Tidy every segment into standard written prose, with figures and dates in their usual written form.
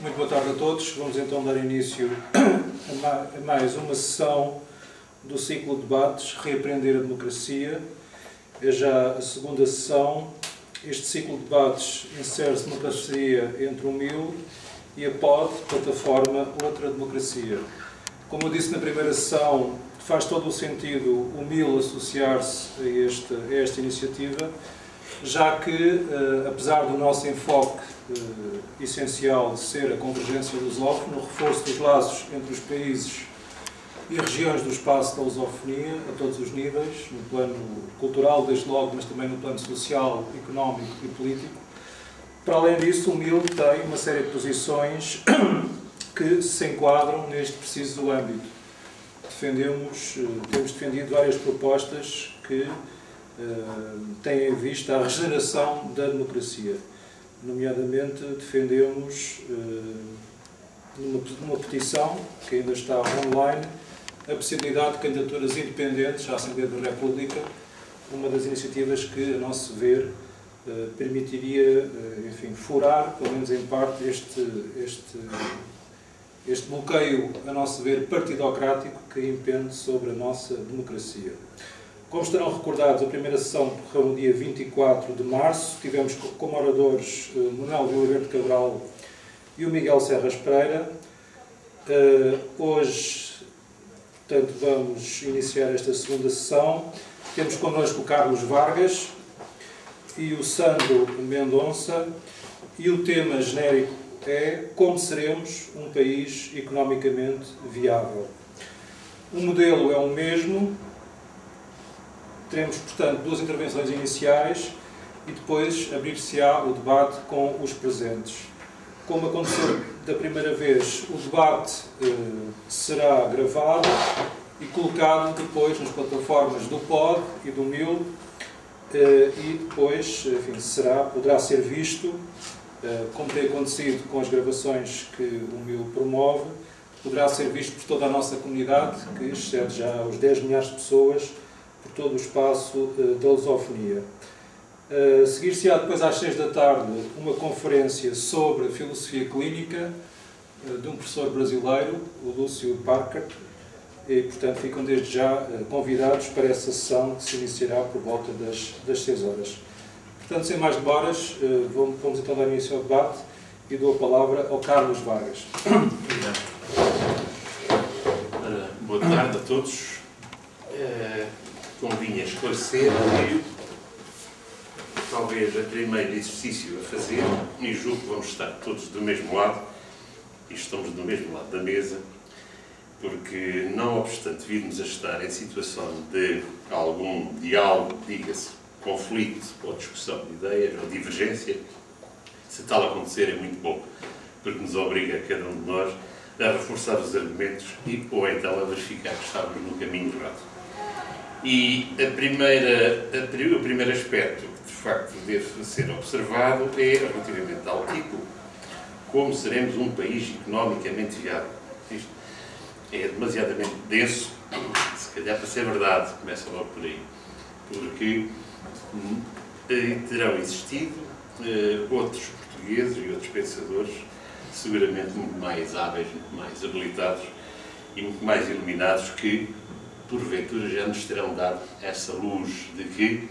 Muito boa tarde a todos. Vamos então dar início a mais uma sessão do ciclo de debates Reaprender a Democracia. É já a segunda sessão. Este ciclo de debates insere-se numa parceria entre o MIL e a POD, Plataforma Outra Democracia. Como eu disse na primeira sessão, faz todo o sentido o MIL associar-se a esta iniciativa, já que, apesar do nosso enfoque essencial de ser a convergência lusófona, o reforço dos laços entre os países e regiões do espaço da lusofonia, a todos os níveis, no plano cultural, desde logo, mas também no plano social, económico e político. Para além disso, o MIL tem uma série de posições que se enquadram neste preciso âmbito. Temos defendido várias propostas que têm em vista a regeneração da democracia. Nomeadamente, defendemos, numa petição que ainda está online, a possibilidade de candidaturas independentes à Assembleia da República, uma das iniciativas que, a nosso ver, permitiria, enfim, furar, pelo menos em parte, este bloqueio, a nosso ver, partidocrático que impende sobre a nossa democracia. Como estarão recordados, a primeira sessão ocorreu no dia 24 de março. Tivemos como oradores Manuel Vila Verde Cabral e o Miguel Serras Pereira. Hoje, portanto, vamos iniciar esta segunda sessão. Temos connosco o Carlos Vargas e o Sandro Mendonça. E o tema genérico é como seremos um país economicamente viável. O modelo é o mesmo. Teremos, portanto, duas intervenções iniciais e depois abrir-se-á o debate com os presentes. Como aconteceu da primeira vez, o debate será gravado e colocado depois nas plataformas do POD e do MIL e depois, enfim, poderá ser visto, como tem acontecido com as gravações que o MIL promove, poderá ser visto por toda a nossa comunidade, que excede já os 10 milhares de pessoas, por todo o espaço da lusofonia. Seguir-se-á depois às 6 da tarde uma conferência sobre filosofia clínica de um professor brasileiro, o Lúcio Parker, e, portanto, ficam desde já convidados para essa sessão que se iniciará por volta das 6 horas. Portanto, sem mais demoras, vamos então dar início ao debate e dou a palavra ao Carlos Vargas. Boa tarde a todos. Convinha esclarecer que talvez o primeiro exercício a fazer, e julgo que vamos estar todos do mesmo lado, e estamos do mesmo lado da mesa, porque não obstante virmos a estar em situação de algum diálogo, diga-se, conflito ou discussão de ideias ou divergência, se tal acontecer é muito bom, porque nos obriga a cada um de nós a reforçar os argumentos ou então a verificar que estamos no caminho errado. E o primeiro aspecto que, de facto, deve ser observado é relativamente ao título, como seremos um país economicamente viável. Isto é demasiadamente denso, se calhar para ser verdade, começa logo por aí, porque terão existido outros portugueses e outros pensadores seguramente muito mais hábeis, muito mais habilitados e muito mais iluminados que porventura já nos terão dado essa luz de que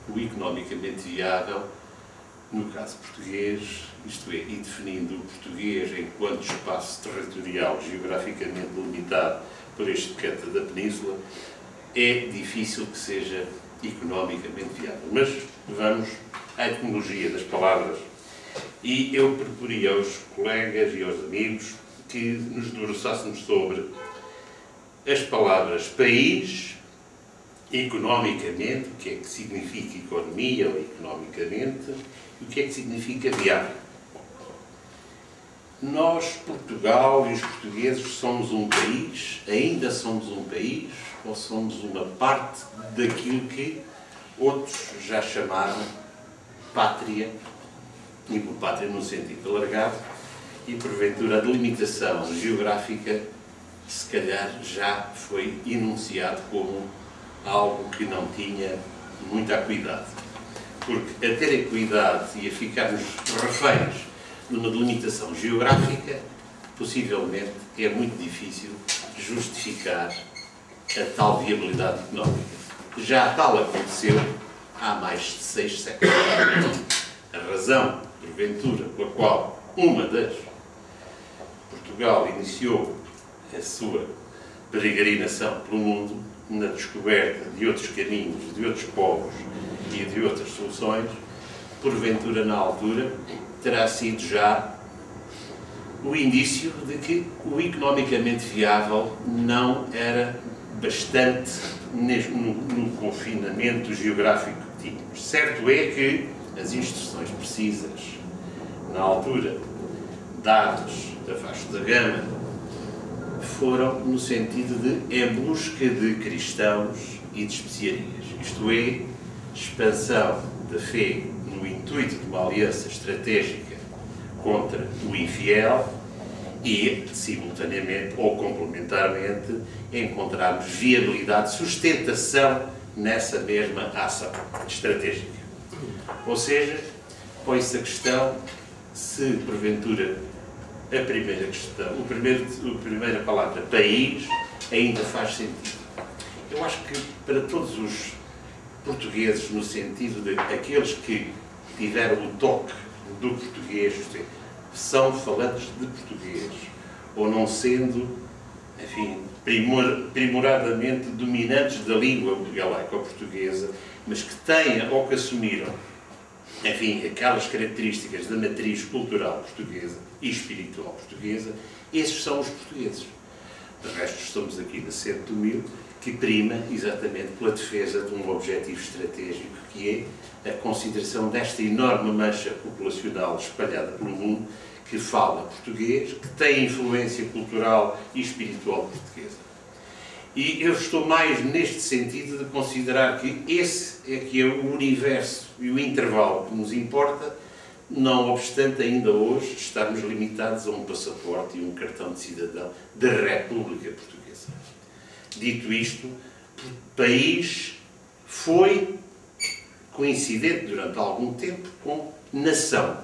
o economicamente viável, no caso português, isto é, e definindo o português enquanto espaço territorial geograficamente limitado por este canto da península, é difícil que seja economicamente viável. Mas vamos à etimologia das palavras e eu proporia aos colegas e aos amigos que nos debruçássemos sobre as palavras país, economicamente, o que é que significa economia ou economicamente, e o que é que significa viável. Nós, Portugal e os portugueses, somos um país, ainda somos um país, ou somos uma parte daquilo que outros já chamaram pátria, e por pátria no sentido alargado, e porventura a delimitação geográfica se calhar já foi enunciado como algo que não tinha muita acuidade. Porque a ter acuidade e a ficarmos reféns numa delimitação geográfica, possivelmente é muito difícil justificar a tal viabilidade económica. Já tal aconteceu há mais de 6 séculos. A razão, porventura, pela qual Portugal iniciou a sua peregrinação pelo mundo na descoberta de outros caminhos, de outros povos e de outras soluções, porventura, na altura, terá sido já o indício de que o economicamente viável não era bastante no confinamento geográfico que tínhamos. Certo é que as instruções precisas, na altura, dadas abaixo da gama, foram no sentido de em busca de cristãos e de especiarias. Isto é, expansão da fé no intuito de uma aliança estratégica contra o infiel e, simultaneamente ou complementarmente, encontrarmos viabilidade, sustentação nessa mesma ação estratégica. Ou seja, põe-se a questão se, porventura, a primeira questão, a primeira palavra, país, ainda faz sentido. Eu acho que para todos os portugueses, no sentido de aqueles que tiveram o toque do português, são falantes de português, ou não sendo, enfim, primoradamente dominantes da língua galaica ou portuguesa, mas que tenham ou que assumiram, enfim, aquelas características da matriz cultural portuguesa e espiritual portuguesa, esses são os portugueses. De resto, estamos aqui na Sede do Mil, que prima exatamente pela defesa de um objetivo estratégico, que é a consideração desta enorme mancha populacional espalhada pelo mundo, que fala português, que tem influência cultural e espiritual portuguesa. E eu estou mais neste sentido de considerar que esse é que é o universo e o intervalo que nos importa, não obstante ainda hoje estarmos limitados a um passaporte e um cartão de cidadão da República Portuguesa. Dito isto, o país foi coincidente durante algum tempo com nação.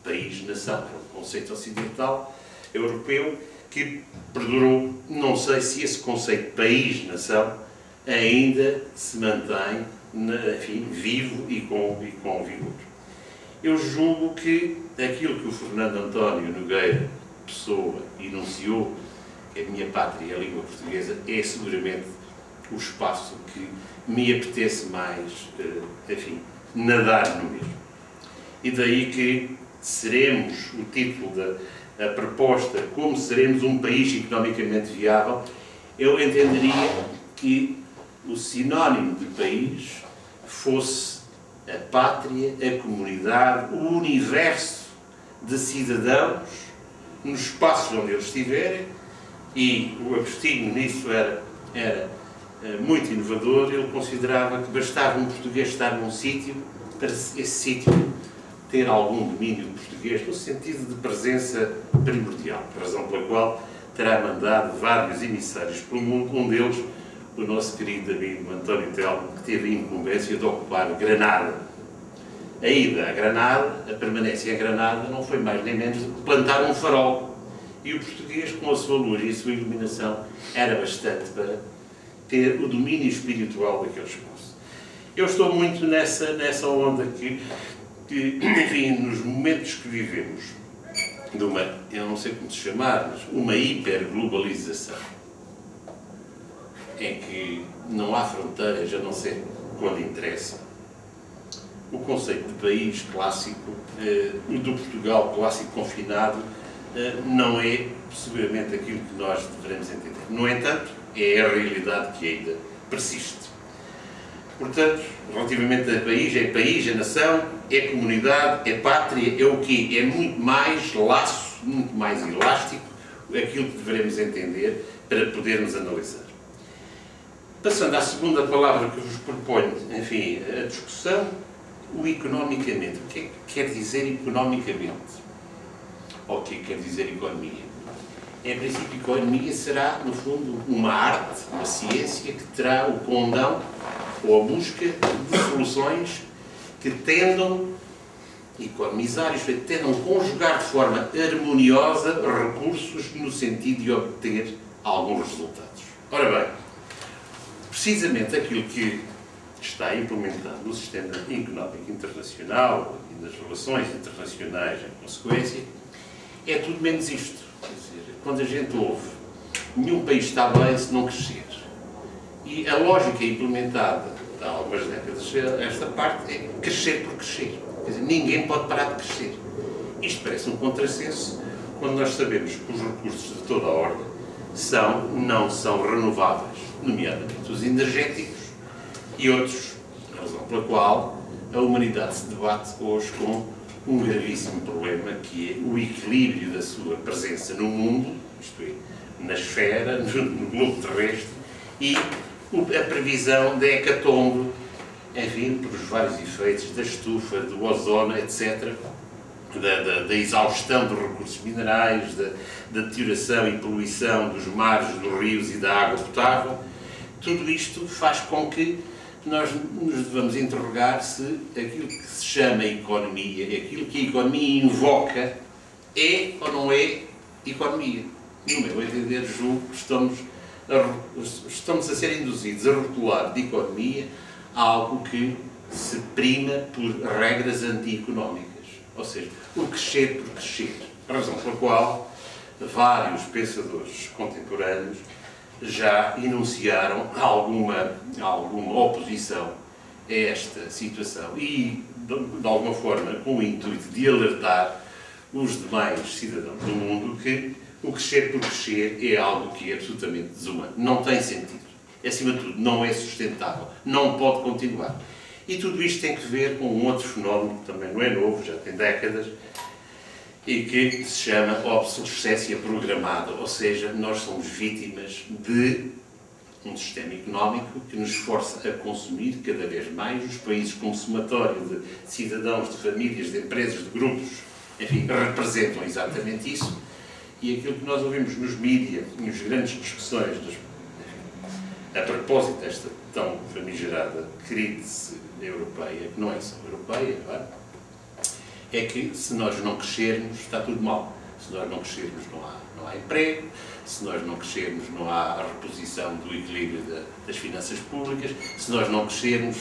País-nação é um conceito ocidental, europeu, que perdurou. Não sei se esse conceito país-nação ainda se mantém, enfim, vivo e com vigor. Eu julgo que aquilo que o Fernando António Nogueira Pessoa enunciou, que a minha pátria é a língua portuguesa, é seguramente o espaço que me apetece mais, enfim, nadar no mesmo. E daí que seremos, o título da proposta, como seremos um país economicamente viável, eu entenderia que o sinónimo de país fosse a pátria, a comunidade, o universo de cidadãos nos espaços onde eles estiverem, e o Agostinho nisso era muito inovador. Ele considerava que bastava um português estar num sítio para esse sítio ter algum domínio português, no sentido de presença primordial, razão pela qual terá mandado vários emissários pelo mundo, um deles, o nosso querido amigo António Telmo, que teve a incumbência de ocupar Granada. A ida a Granada, a permanência em Granada, não foi mais nem menos do que plantar um farol. E o português, com a sua luz e a sua iluminação, era bastante para ter o domínio espiritual daquele espaço. Eu estou muito nessa onda que, enfim, nos momentos que vivemos, de uma, eu não sei como se chamar, mas uma hiperglobalização, em que não há fronteiras, a não ser quando interessa. O conceito de país clássico, o do Portugal clássico confinado, não é seguramente aquilo que nós devemos entender. No entanto, é a realidade que ainda persiste. Portanto, relativamente a país, é nação, é comunidade, é pátria, é o quê? É muito mais laço, muito mais elástico, aquilo que devemos entender para podermos analisar. Passando à segunda palavra que vos proponho, enfim, a discussão, o economicamente. O que é que quer dizer economicamente? Ou o que é que quer dizer economia? Em princípio, economia será, no fundo, uma arte, uma ciência que terá o condão ou a busca de soluções que tendam economizar, isto é, tentam conjugar de forma harmoniosa recursos no sentido de obter alguns resultados. Ora bem, precisamente aquilo que está implementado no sistema económico internacional e nas relações internacionais em consequência, é tudo menos isto. Quer dizer, quando a gente ouve nenhum país está bem se não crescer, e a lógica implementada há algumas décadas esta parte é crescer por crescer. Quer dizer, ninguém pode parar de crescer. Isto parece um contrassenso quando nós sabemos que os recursos de toda a ordem não são renováveis, nomeadamente os energéticos e outros, razão pela qual a humanidade se debate hoje com um gravíssimo problema, que é o equilíbrio da sua presença no mundo, isto é, na esfera, no globo terrestre, e a previsão da hecatombe, enfim, pelos vários efeitos da estufa, do ozono, etc., da exaustão dos recursos minerais, da deterioração e poluição dos mares, dos rios e da água potável. Tudo isto faz com que nós nos devamos interrogar se aquilo que se chama economia, aquilo que a economia invoca, é ou não é economia. No meu entender, julgo que estamos a ser induzidos a rotular de economia algo que se prima por regras anti-económicas. Ou seja, o crescer por crescer. A razão pela qual vários pensadores contemporâneos já enunciaram alguma oposição a esta situação e, de alguma forma, com o intuito de alertar os demais cidadãos do mundo que o crescer por crescer é algo que é absolutamente desumano. Não tem sentido. Acima de tudo, não é sustentável. Não pode continuar. E tudo isto tem que ver com um outro fenómeno que também não é novo, já tem décadas, e que se chama obsolescência programada. Ou seja, nós somos vítimas de um sistema económico que nos força a consumir cada vez mais. Os países como somatório de cidadãos, de famílias, de empresas, de grupos, enfim, representam exatamente isso. E aquilo que nós ouvimos nos mídias, nas grandes discussões, a propósito desta tão famigerada crise europeia, que não é só europeia, é que se nós não crescermos, está tudo mal. Se nós não crescermos, não há emprego. Se nós não crescermos, não há a reposição do equilíbrio das finanças públicas. Se nós não crescermos...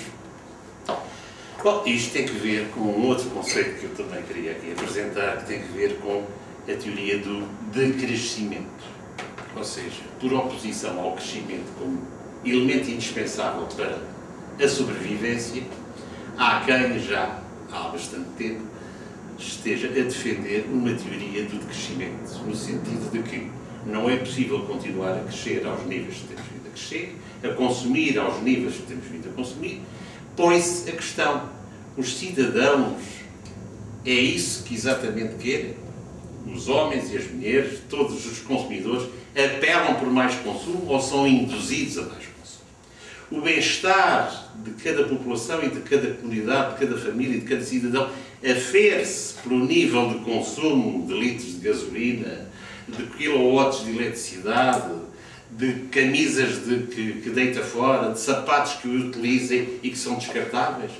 Bom, isto tem que ver com um outro conceito que eu também queria aqui apresentar, que tem que ver com a teoria do decrescimento. Ou seja, por oposição ao crescimento como elemento indispensável para a sobrevivência, há quem já há bastante tempo esteja a defender uma teoria do decrescimento, no sentido de que não é possível continuar a crescer aos níveis que temos vindo a crescer, a consumir aos níveis que temos vindo a consumir. Põe-se a questão, os cidadãos, é isso que exatamente querem? Os homens e as mulheres, todos os consumidores, apelam por mais consumo ou são induzidos a mais consumo? O bem-estar de cada população e de cada comunidade, de cada família e de cada cidadão afere-se pelo nível de consumo de litros de gasolina, de quilowatts de eletricidade, de camisas que deita fora, de sapatos que utilizem e que são descartáveis?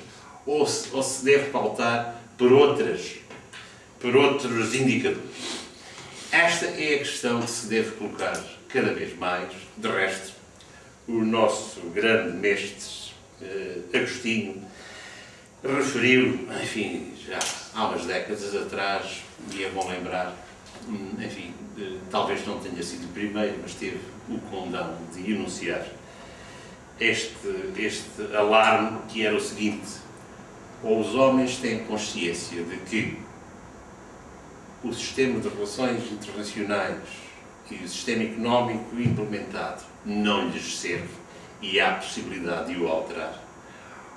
Ou se deve pautar por outros indicadores? Esta é a questão que se deve colocar cada vez mais. De resto, o nosso grande mestre Agostinho referiu, enfim, já há umas décadas atrás, e é bom lembrar, enfim, talvez não tenha sido o primeiro, mas teve o condão de enunciar este alarme, que era o seguinte: ou os homens têm consciência de que o sistema de relações internacionais e o sistema económico implementado não lhes serve e há possibilidade de o alterar,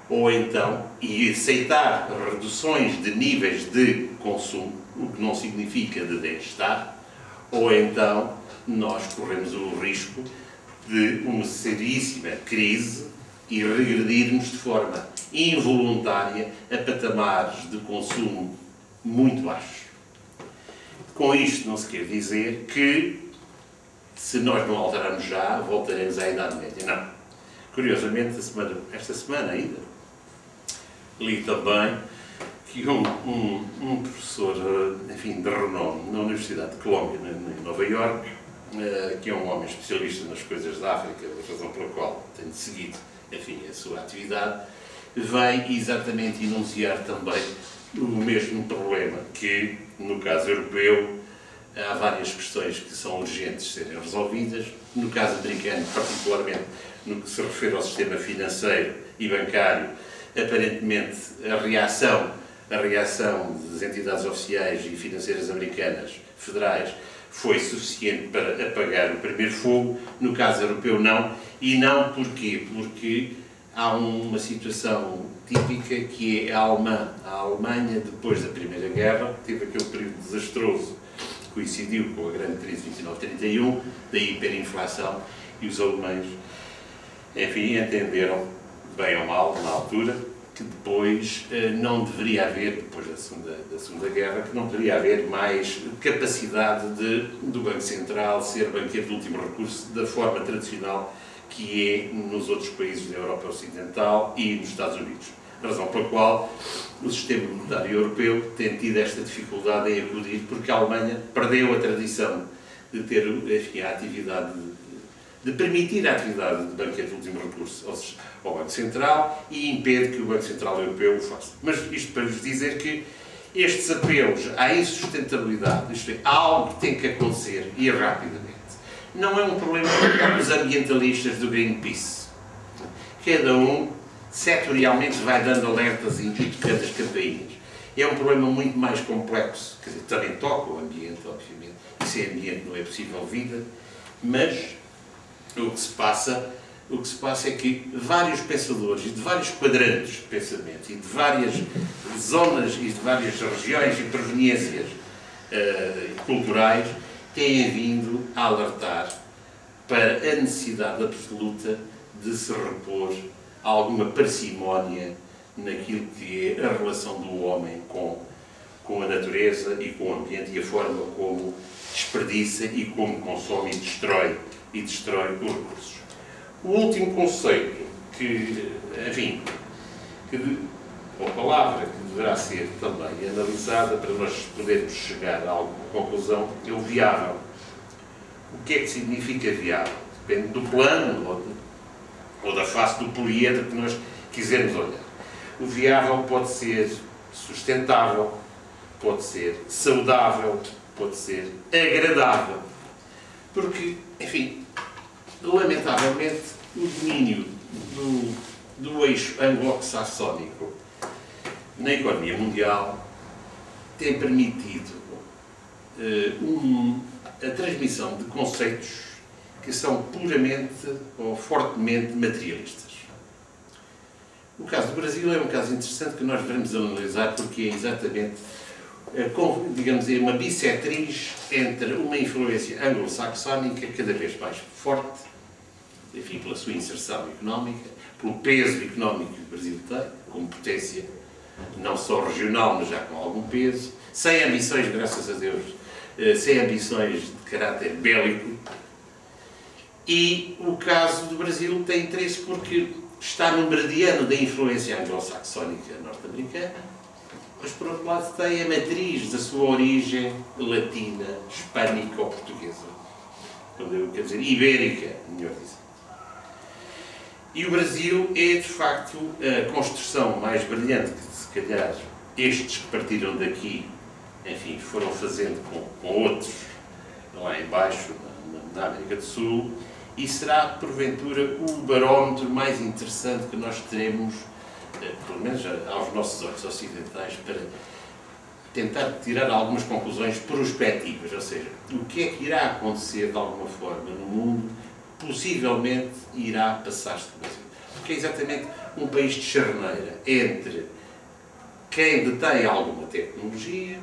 ou então, e aceitar reduções de níveis de consumo, o que não significa de bem-estar, ou então nós corremos o risco de uma seríssima crise e regredirmos de forma involuntária a patamares de consumo muito baixos. Com isto não se quer dizer que, se nós não alterarmos já, voltaremos à Idade Média. Não. Curiosamente, esta semana ainda, li também que um professor, enfim, de renome na Universidade de Colômbia, em Nova Iorque, que é um homem especialista nas coisas da África, a razão pela qual tenho seguido, enfim, a sua atividade, vem exatamente enunciar também o mesmo problema, que, no caso europeu, há várias questões que são urgentes de serem resolvidas. No caso americano, particularmente no que se refere ao sistema financeiro e bancário, aparentemente a reação das entidades oficiais e financeiras americanas, federais, foi suficiente para apagar o primeiro fogo. No caso europeu, não. E não porquê? Porque há uma situação típica que é a alemã. A Alemanha, depois da Primeira Guerra, teve aquele período desastroso que coincidiu com a grande crise de 29-31, da hiperinflação, e os alemães, enfim, entenderam, bem ou mal, na altura, que depois não deveria haver, depois da Segunda Guerra, que não deveria haver mais capacidade do Banco Central ser banqueiro de último recurso da forma tradicional que é nos outros países da Europa Ocidental e nos Estados Unidos. Razão pela qual o sistema monetário europeu tem tido esta dificuldade em acudir, porque a Alemanha perdeu a tradição de ter, enfim, a atividade, de permitir a atividade de banqueiro de último recurso ao Banco Central, e impede que o Banco Central Europeu o faça. Mas isto para vos dizer que estes apelos à insustentabilidade, isto é, algo que tem que acontecer e rapidamente, não é um problema dos ambientalistas do Greenpeace. Cada um setorialmente vai dando alertas e tocando as campainhas. É um problema muito mais complexo, quer dizer, também toca o ambiente, obviamente, e sem ambiente não é possível vida, mas o que se passa é que vários pensadores e de vários quadrantes de pensamento e de várias zonas e de várias regiões e proveniências culturais têm vindo a alertar para a necessidade absoluta de se repor alguma parcimónia naquilo que é a relação do homem com a natureza e com o ambiente e a forma como desperdiça e como consome e destrói os recursos. O último conceito ou palavra que deverá ser também analisada para nós podermos chegar a alguma conclusão é o viável. O que é que significa viável? Depende do plano ou da face do poliedro que nós quisermos olhar. O viável pode ser sustentável, pode ser saudável, pode ser agradável. Porque, enfim, lamentavelmente, o domínio do eixo anglo-saxónico na economia mundial tem permitido a transmissão de conceitos que são puramente ou fortemente materialistas. O caso do Brasil é um caso interessante que nós devemos analisar, porque é exatamente, digamos, uma bissetriz entre uma influência anglo-saxónica cada vez mais forte, enfim, pela sua inserção económica, pelo peso económico que o Brasil tem, como potência não só regional, mas já com algum peso, sem ambições, graças a Deus, sem ambições de caráter bélico. E o caso do Brasil tem interesse porque está no meridiano da influência anglo-saxónica norte-americana, mas, por outro lado, tem a matriz da sua origem latina, hispânica ou portuguesa. Quer dizer, ibérica, melhor dizer. E o Brasil é, de facto, a construção mais brilhante que, se calhar, estes que partiram daqui, enfim, foram fazendo com outros lá embaixo, na América do Sul, e será, porventura, o barómetro mais interessante que nós teremos, pelo menos aos nossos olhos ocidentais, para tentar tirar algumas conclusões prospectivas, ou seja, o que é que irá acontecer de alguma forma no mundo, possivelmente irá passar-se do Brasil. Porque é exatamente um país de charneira entre quem detém alguma tecnologia,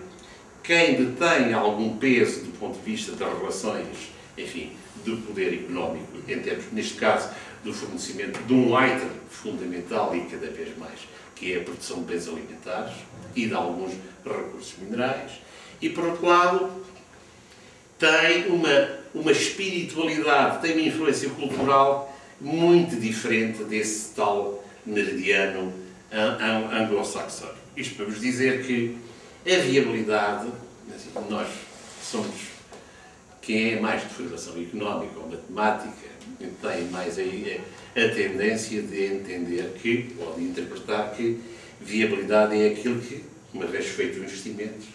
quem detém algum peso do ponto de vista das relações, enfim, do poder económico, em termos, neste caso, do fornecimento de um item fundamental e cada vez mais, que é a produção de bens alimentares e de alguns recursos minerais, e, por outro lado, tem uma espiritualidade, tem uma influência cultural muito diferente desse tal meridiano anglo-saxónico. Isto para vos dizer que a viabilidade, assim, nós somos, quem é mais de formação económica ou matemática, tem mais aí a tendência de entender que, ou de interpretar que, viabilidade é aquilo que, uma vez feito o investimento,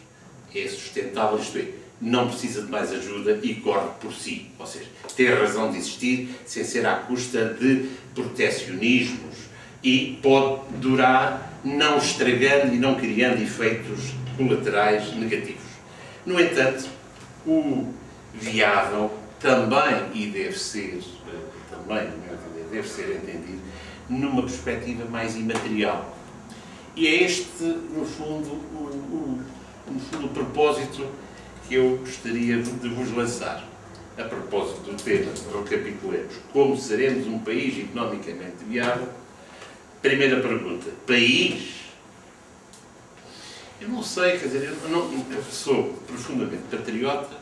é sustentável, isto é, não precisa de mais ajuda e corre por si. Ou seja, tem razão de existir sem ser à custa de proteccionismos e pode durar não estragando e não criando efeitos colaterais negativos. No entanto, o viável também, e deve ser, também, deve ser entendido numa perspectiva mais imaterial. E é este, no fundo, o propósito que eu gostaria de vos lançar. A propósito do tema, recapitulemos, como seremos um país economicamente viável? Primeira pergunta, país? Eu não sei, quer dizer, eu sou profundamente patriota,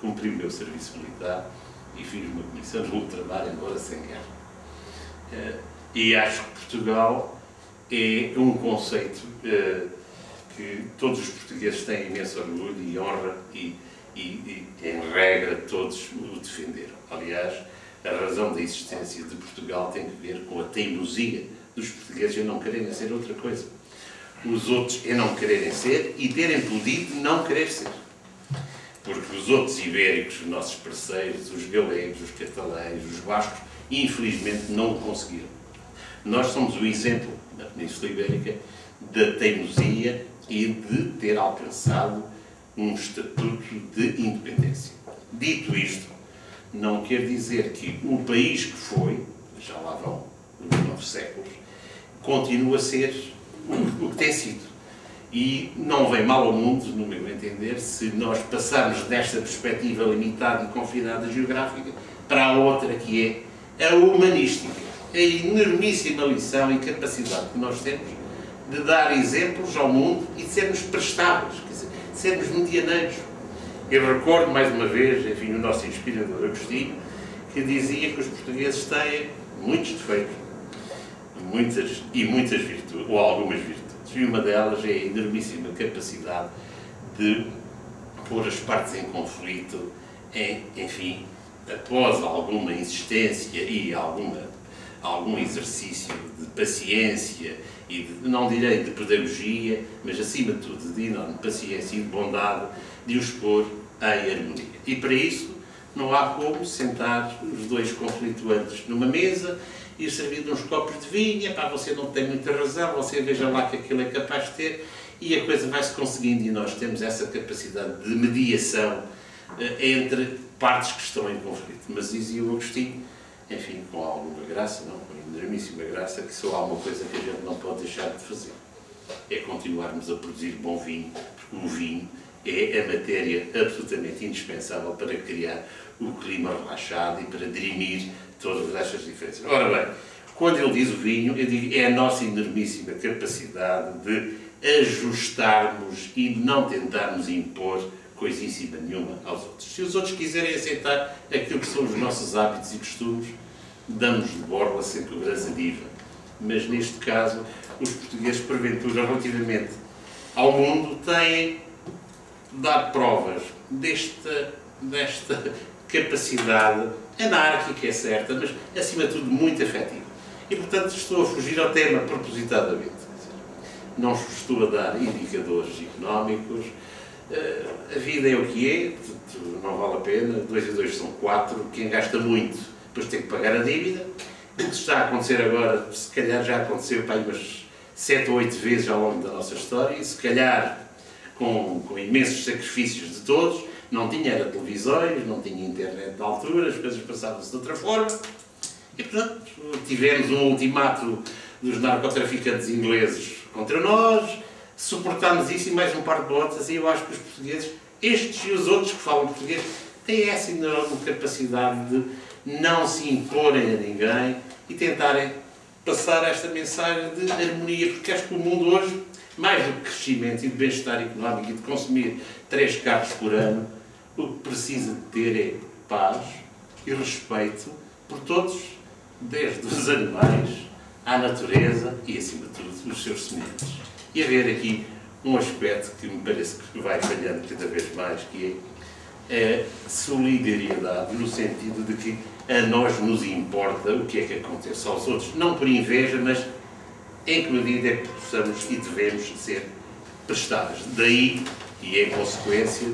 cumpri o meu serviço militar e fiz uma comissão de ultramar, embora sem guerra. E acho que Portugal é um conceito que todos os portugueses têm imenso orgulho e honra e em regra, todos o defenderam. Aliás, a razão da existência de Portugal tem que ver com a teimosia dos portugueses em não quererem ser outra coisa. Os outros em não quererem ser e terem podido não querer ser. Porque os outros ibéricos, os nossos parceiros, os galegos, os catalães, os bascos, infelizmente não o conseguiram. Nós somos o exemplo, na Península Ibérica, da teimosia e de ter alcançado um estatuto de independência. Dito isto, não quer dizer que o país que foi, já lá vão 9 séculos, continua a ser o que tem sido. E não vem mal ao mundo, no meu entender, se nós passarmos desta perspectiva limitada e confinada geográfica para a outra, que é a humanística. A enormíssima lição e capacidade que nós temos de dar exemplos ao mundo e de sermos prestáveis, quer dizer, de sermos medianeiros. Eu recordo, mais uma vez, enfim, o nosso inspirador Agostinho, que dizia que os portugueses têm muitos defeitos, muitas virtudes, ou algumas virtudes. E uma delas é a enormíssima capacidade de pôr as partes em conflito, enfim, após alguma insistência e algum exercício de paciência e de, não direi de pedagogia, mas acima de tudo de enorme paciência e de bondade, de os pôr em harmonia. E para isso não há como sentar os dois conflituantes numa mesa e servir de uns copos de vinho. Pá, você não tem muita razão, você veja lá que aquilo é capaz de ter, e a coisa vai-se conseguindo, e nós temos essa capacidade de mediação entre partes que estão em conflito. Mas dizia o Agostinho, enfim, com alguma graça, não, com enormíssima graça, que só há uma coisa que a gente não pode deixar de fazer, é continuarmos a produzir bom vinho, porque o vinho é a matéria absolutamente indispensável para criar o clima relaxado e para dirimir todas estas diferenças. Ora bem, quando ele diz o vinho, eu digo, é a nossa enormíssima capacidade de ajustarmos e não tentarmos impor coisíssima nenhuma aos outros. Se os outros quiserem aceitar aquilo que são os nossos hábitos e costumes, damos de borla sem cobrança de IVA. Mas neste caso, os portugueses, porventura, relativamente ao mundo, têm dado provas desta capacidade anárquica, é certa, mas acima de tudo muito afetiva. E portanto estou a fugir ao tema propositadamente. Não estou a dar indicadores económicos. A vida é o que é, não vale a pena, 2 e 2 são 4, quem gasta muito depois tem que pagar a dívida. O que está a acontecer agora, se calhar já aconteceu para umas 7 ou 8 vezes ao longo da nossa história, e se calhar com imensos sacrifícios de todos, não tinha era televisões, não tinha internet na altura, as coisas passavam-se de outra forma, e portanto tivemos um ultimato dos narcotraficantes ingleses contra nós, suportámos isso e mais um par de botas, e eu acho que os portugueses, estes e os outros que falam português, têm essa enorme capacidade de não se imporem a ninguém e tentarem passar esta mensagem de harmonia, porque acho que o mundo hoje, mais do que crescimento e de bem-estar económico e de consumir 3 carros por ano, o que precisa de ter é paz e respeito por todos, desde os animais à natureza e, acima de tudo, os seus semelhantes. E haver aqui um aspecto que me parece que vai falhando cada vez mais, que é a solidariedade, no sentido de que a nós nos importa o que é que acontece aos outros, não por inveja, mas em que medida é que possamos e devemos ser prestadas. Daí, e em consequência,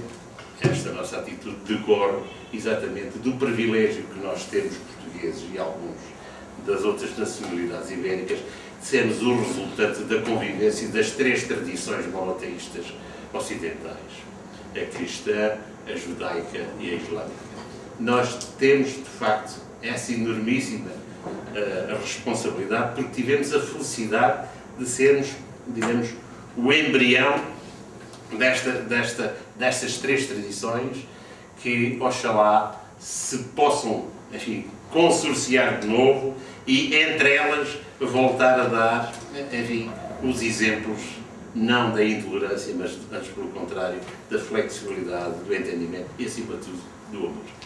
esta nossa atitude decorre exatamente do privilégio que nós temos, portugueses e alguns das outras nacionalidades ibéricas, de sermos o resultante da convivência das 3 tradições monoteístas ocidentais: a cristã, a judaica e a islâmica. Nós temos, de facto, essa enormíssima responsabilidade, porque tivemos a felicidade de sermos, digamos, o embrião destas 3 tradições que, oxalá, se possam, enfim, consorciar de novo e, entre elas, voltar a dar, enfim, os exemplos, não da intolerância, mas, antes pelo contrário, da flexibilidade, do entendimento e, acima de tudo, do amor.